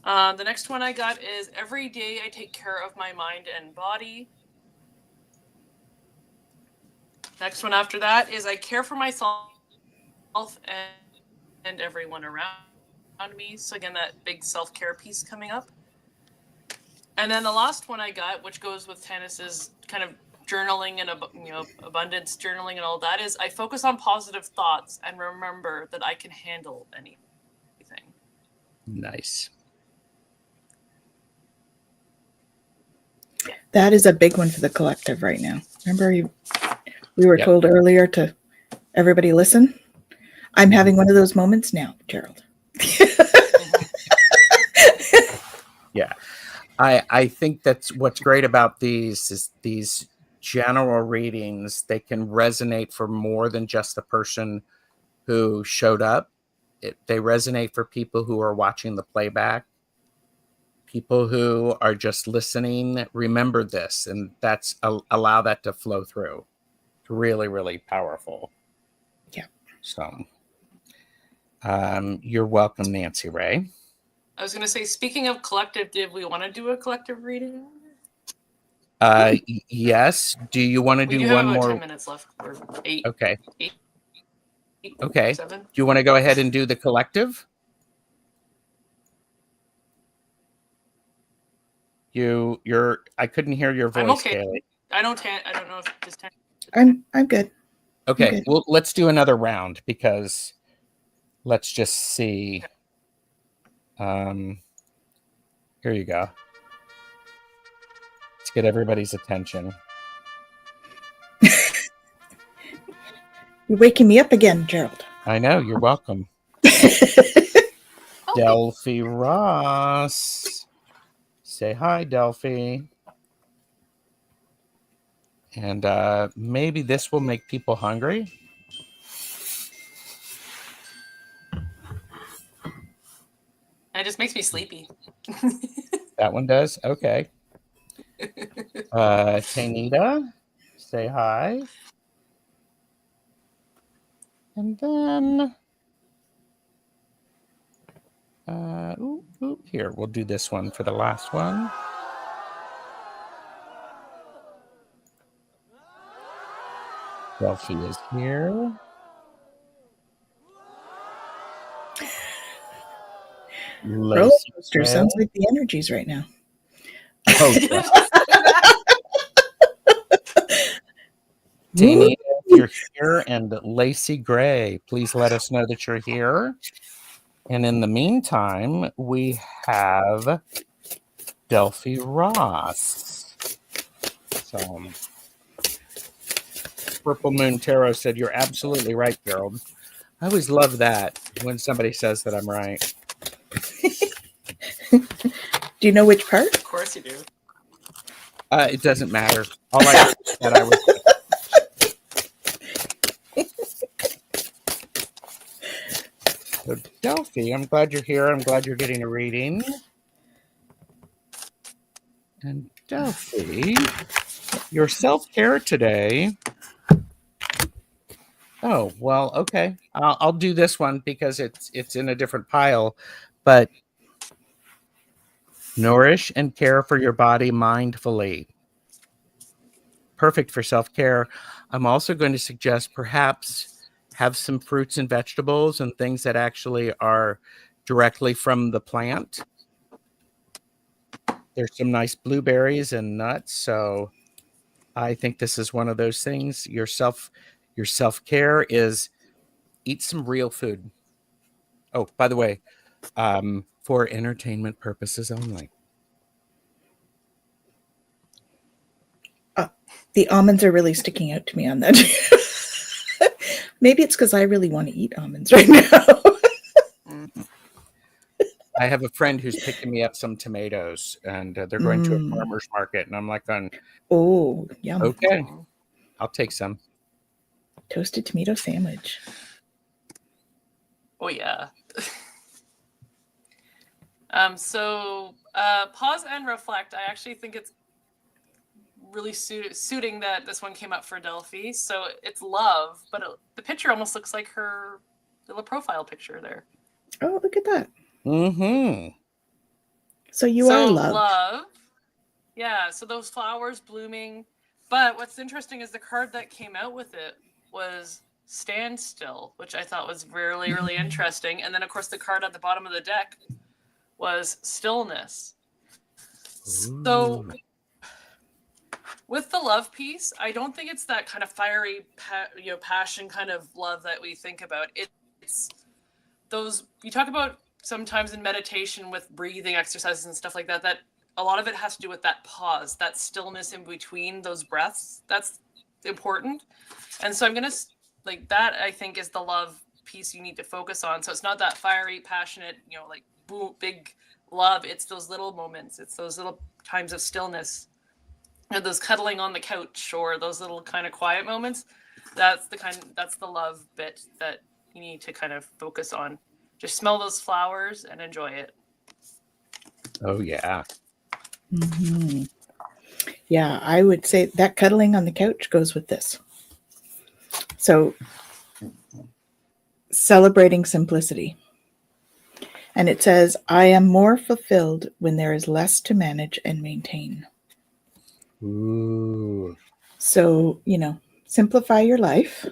The next one I got is every day I take care of my mind and body. Next one after that is I care for myself and everyone around me. So again, that big self-care piece coming up. And then the last one I got, which goes with Tanys's kind of journaling and abundance journaling and all that, is I focus on positive thoughts and remember that I can handle anything. Nice. That is a big one for the collective right now. Remember, we were told earlier to everybody listen. I'm having one of those moments now, Gerald. Yeah. I think that's what's great about these is these general readings, they can resonate for more than just the person who showed up. They resonate for people who are watching the playback, people who are just listening. Remember this, and that's allow that to flow through. It's really, really powerful. Yeah. So you're welcome, Nancy Ray. I was going to say, speaking of collective, did we want to do a collective reading? Yes. Do you want to do one more? 10 minutes left. Or 8. Okay. 8, okay. 7. Do you want to go ahead and do the collective? I couldn't hear your voice. I'm okay. Caleigh. I don't know if it's 10. I'm good. Okay. I'm good. Well, let's do another round because let's just see. Here you go. Let's get everybody's attention. You're waking me up again, Gerald. I know. You're welcome. Delphi Ross. Say hi, Delphi. And maybe this will make people hungry. It just makes me sleepy. That one does? Okay. Tanita, say hi. And then, here, we'll do this one for the last one. Delphi is here. Roller coaster sounds like the energies right now. Oh, yes. Tanita, you're here, and Lacey Gray, please let us know that you're here. And in the meantime, we have Delphi Ross. So, Purple Moon Tarot said, you're absolutely right, Gerald. I always love that when somebody says that I'm right. Do you know which part? Of course you do. It doesn't matter. All I know is that I was. So, Delphi, I'm glad you're here. I'm glad you're getting a reading. And Delphi, your self-care today. Oh, well, okay. I'll do this one because it's in a different pile. But Nourish and care for your body mindfully. Perfect for self-care. I'm also going to suggest perhaps have some fruits and vegetables and things that actually are directly from the plant. There's some nice blueberries and nuts. So I think this is one of those things. Your self-care is eat some real food. Oh, by the way, for entertainment purposes only. The almonds are really sticking out to me on that. Maybe it's because I really want to eat almonds right now. I have a friend who's picking me up some tomatoes, and they're going to a farmer's market, and I'm like, oh, yum. Okay, I'll take some. Toasted tomato sandwich. Oh, yeah. So pause and reflect. I actually think it's really suiting that this one came up for Delphi. So it's love, but the picture almost looks like her little profile picture there. Oh, look at that. Mm-hmm. So you are love. Love. Yeah, so those flowers blooming. But what's interesting is the card that came out with it was stand still, which I thought was really, really interesting. And then, of course, the card at the bottom of the deck was stillness. Ooh. So with the love piece, I don't think it's that kind of fiery, passion kind of love that we think about. It's those, you talk about sometimes in meditation with breathing exercises and stuff like that, that a lot of it has to do with that pause, that stillness in between those breaths. That's important. And so I'm going to, like, that I think is the love piece you need to focus on. So it's not that fiery, passionate, like boom, big love. It's those little moments. It's those little times of stillness, those cuddling on the couch, or those little kind of quiet moments. That's the love bit that you need to kind of focus on. Just smell those flowers and enjoy it. Oh, yeah. Mm-hmm. Yeah, I would say that cuddling on the couch goes with this. So celebrating simplicity. And it says, I am more fulfilled when there is less to manage and maintain. Ooh. So, simplify your life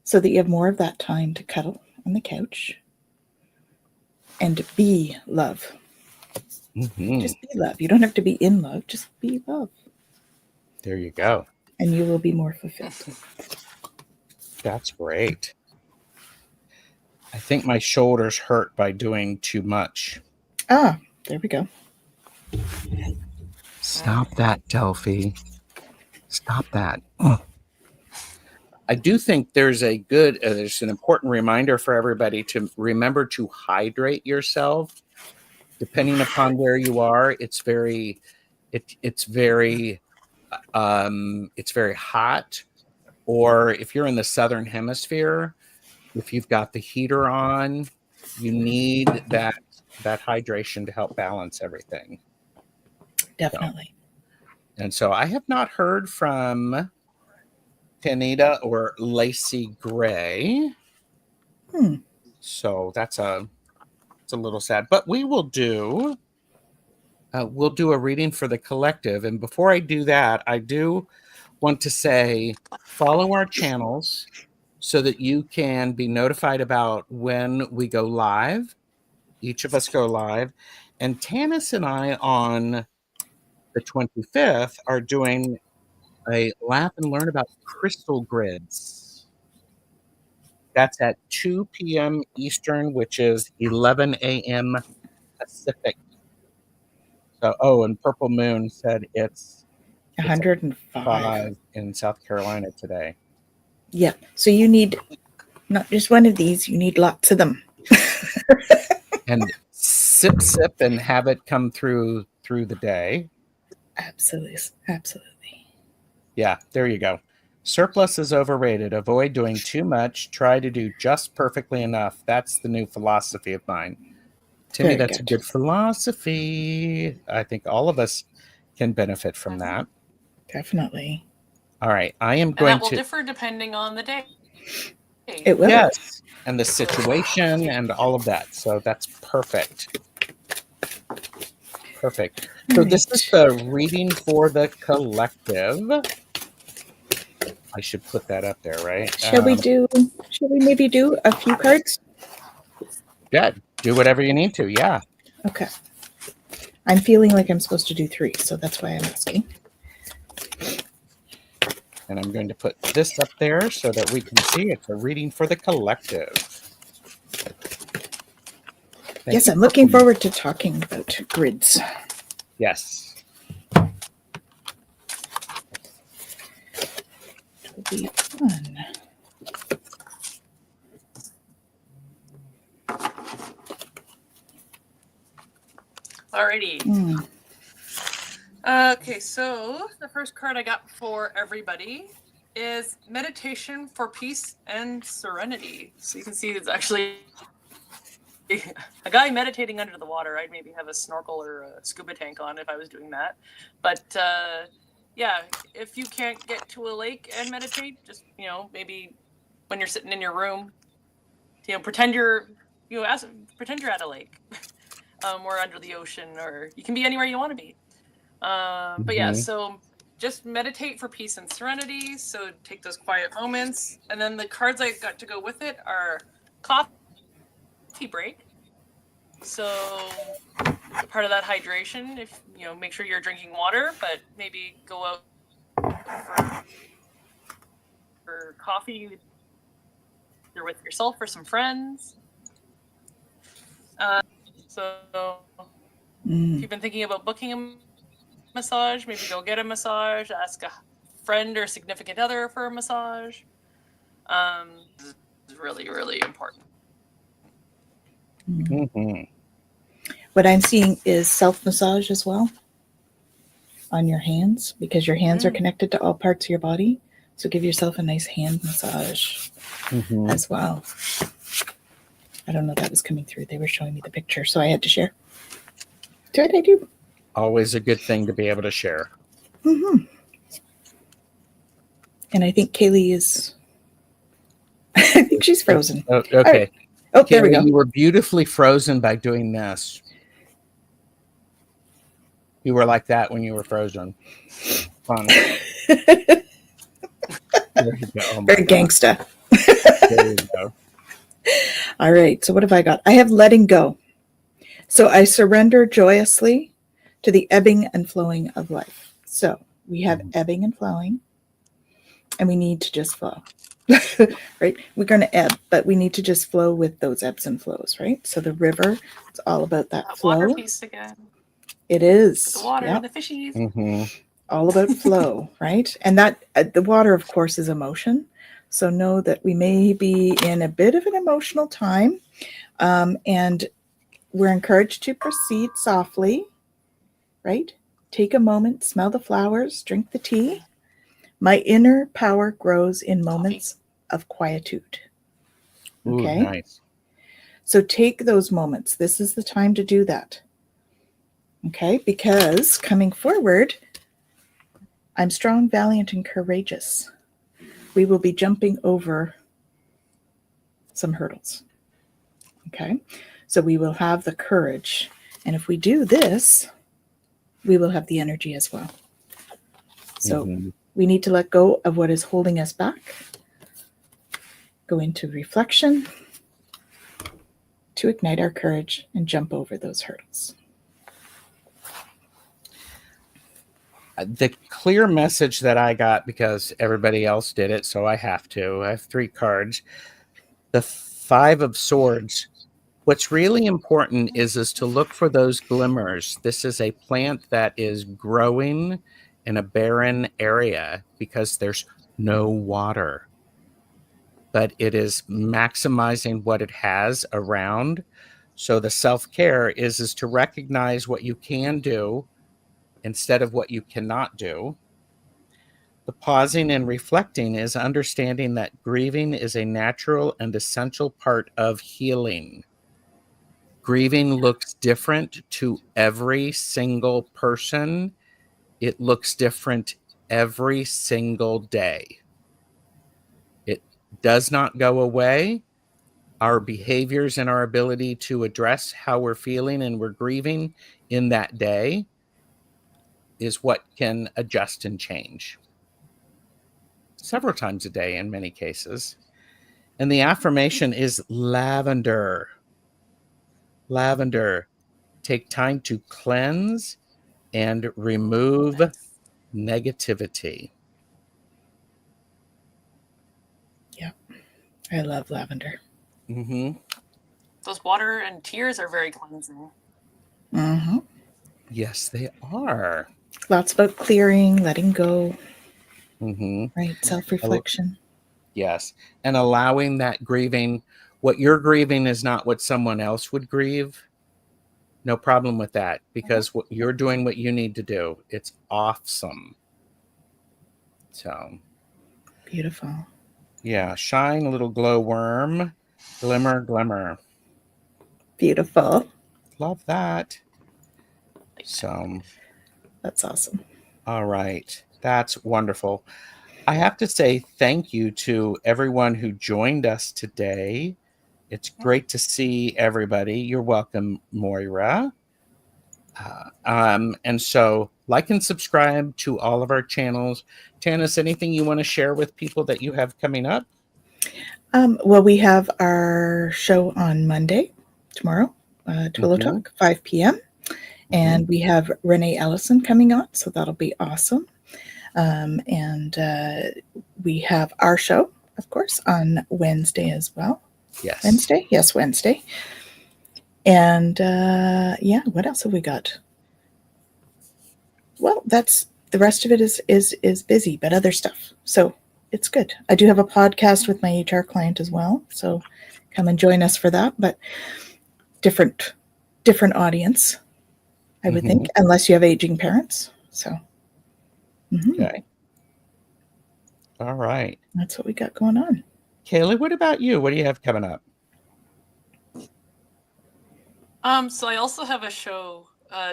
so that you have more of that time to cuddle on the couch and be love. Mm-hmm. Just be love. You don't have to be in love. Just be love. There you go. And you will be more fulfilled. That's great. I think my shoulders hurt by doing too much. Ah, there we go. Stop that, Delphi. Stop that. Ugh. I do think there's there's an important reminder for everybody to remember to hydrate yourself. Depending upon where you are, it's very hot. Or if you're in the southern hemisphere, if you've got the heater on, you need that hydration to help balance everything. Definitely. And so I have not heard from Tanita or Lacey Gray. So it's a little sad, but we will do we'll do a reading for the collective. And before I do that, I do want to say follow our channels so that you can be notified about when we go live. Each of us go live. And Tanys and I on the 25th are doing a laugh and learn about crystal grids. That's at 2 p.m. Eastern, which is 11 a.m. Pacific. So, and Purple Moon said it's 105 in South Carolina today. Yeah. So you need not just one of these, you need lots of them. And sip and have it come through the day. Absolutely. Yeah, there you go. Surplus is overrated. Avoid doing too much. Try to do just perfectly enough. That's the new philosophy of mine. Timmy, that's a good philosophy. I think all of us can benefit from that. Definitely. All right. I am going to... And that will differ depending on the day. It will. Yes. And the situation and all of that. So that's perfect. Perfect. All So this is right. the reading for the collective. I should put that up there, right? Shall we maybe do a few cards? Yeah, do whatever you need to. Yeah. Okay. I'm feeling like I'm supposed to do 3, so that's why I'm asking. And I'm going to put this up there so that we can see it's a reading for the collective. Yes, I'm looking forward to talking about grids. Yes. It will be fun. Alrighty. Okay, so the first card I got for everybody is meditation for peace and serenity. So you can see it's actually a guy meditating under the water. I'd maybe have a snorkel or a scuba tank on if I was doing that. But yeah, if you can't get to a lake and meditate, just maybe when you're sitting in your room, pretend you're at a lake, or under the ocean, or you can be anywhere you want to be. But yeah, so just meditate for peace and serenity. So take those quiet moments. And then the cards I got to go with it are coffee break. So part of that hydration, if make sure you're drinking water, but maybe go out for coffee either with yourself or some friends. So if you've been thinking about booking a massage, maybe go get a massage, ask a friend or significant other for a massage. This is really, really important. What I'm seeing is self-massage as well on your hands, because your hands are connected to all parts of your body. So give yourself a nice hand massage as well. I don't know if that was coming through. They were showing me the picture, so I had to share. Did I do? Always a good thing to be able to share. And I think Caleigh is... I think she's frozen. Oh, okay. Right. Oh, there we go. You were beautifully frozen by doing this. You were like that when you were frozen. Fun. There you go. Oh, very gangsta. There you go. All right. So what have I got? I have letting go. So I surrender joyously to the ebbing and flowing of life. So we have ebbing and flowing, and we need to just flow. Right? We're going to ebb, but we need to just flow with those ebbs and flows, right? So the river, it's all about that flow. Water piece again. It is. The water and the fishies. All about flow, right? And that the water, of course, is emotion. So know that we may be in a bit of an emotional time, and we're encouraged to proceed softly, right? Take a moment, smell the flowers, drink the tea. My inner power grows in moments of quietude. Okay? Ooh, nice. So take those moments. This is the time to do that. Okay? Because coming forward, I'm strong, valiant, and courageous. We will be jumping over some hurdles. Okay? So we will have the courage. And if we do this, we will have the energy as well. So we need to let go of what is holding us back. Go into reflection to ignite our courage and jump over those hurdles. The clear message that I got, because everybody else did it, so I have to. I have 3 cards. The 5 of Swords. What's really important is to look for those glimmers. This is a plant that is growing in a barren area because there's no water. But it is maximizing what it has around. So the self-care is to recognize what you can do instead of what you cannot do. The pausing and reflecting is understanding that grieving is a natural and essential part of healing. Grieving looks different to every single person. It looks different every single day. It does not go away. Our behaviors and our ability to address how we're feeling and we're grieving in that day is what can adjust and change several times a day in many cases. And the affirmation is lavender. Lavender. Take time to cleanse and remove Nice. negativity. Yeah, I love lavender. Mm-hmm. Those water and tears are very cleansing. Mm-hmm. Yes, they are. Lots about clearing, letting go, Mm-hmm. right? Self-reflection. Yes. And allowing that grieving. What you're grieving is not what someone else would grieve. No problem with that, because what you're doing what you need to do. It's awesome. So, Beautiful. yeah, shine, little glowworm, glimmer, glimmer. Beautiful. Love that. So, That's awesome. all right. That's wonderful. I have to say thank you to everyone who joined us today. It's great to see everybody. You're welcome, Moira. And so like and subscribe to all of our channels. Tanys, anything you want to share with people that you have coming up? Well, we have our show on Monday, tomorrow, Twillo Mhm. Talk, 5 p.m. And we have Renee Ellison coming on, so that'll be awesome. And we have our show, of course, on Wednesday as well. Yes. Wednesday? Yes, Wednesday. And yeah, what else have we got? Well, that's the rest of it is busy, but other stuff. So it's good. I do have a podcast with my HR client as well, so come and join us for that. But different audience, I would think, unless you have aging parents. So Okay. All right. that's what we got going on. Caleigh, what about you? What do you have coming up? So I also have a show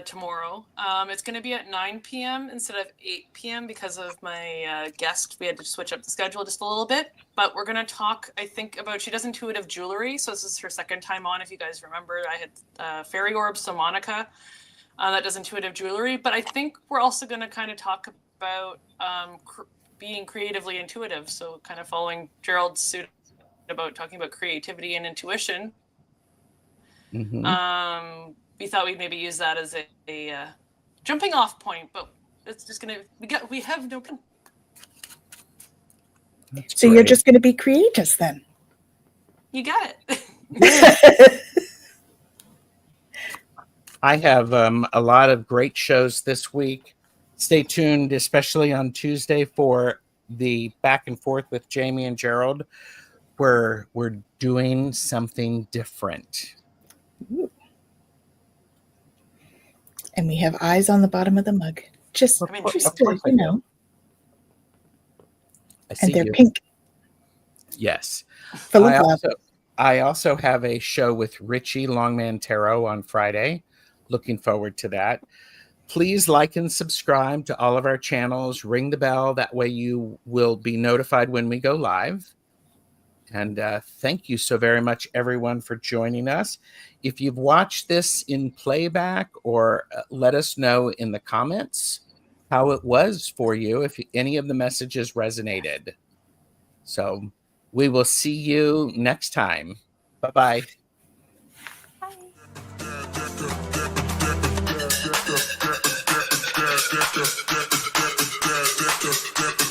tomorrow. It's going to be at 9 p.m. instead of 8 p.m. because of my guest. We had to switch up the schedule just a little bit. But we're going to talk, I think, about, she does intuitive jewelry. So this is her second time on. If you guys remember, I had Fairy Orbs, so Monica, that does intuitive jewelry. But I think we're also going to kind of talk about being creatively intuitive. So kind of following Gerald's suit about talking about creativity and intuition. We thought we'd maybe use that as a jumping off point, but it's just gonna we have no plan. So you're just going to be creators then. You got it. I have a lot of great shows this week. Stay tuned, especially on Tuesday, for the back and forth with Jamie and Gerald, where we're doing something different. Ooh. And we have eyes on the bottom of the mug. Just, you know. And they're pink. Yes. Full of love. I also have a show with Richie Longman Tarot on Friday. Looking forward to that. Please like and subscribe to all of our channels. Ring the bell. That way you will be notified when we go live. And thank you so very much, everyone, for joining us. If you've watched this in playback, or let us know in the comments how it was for you, if any of the messages resonated. So we will see you next time. Bye-bye. Bye.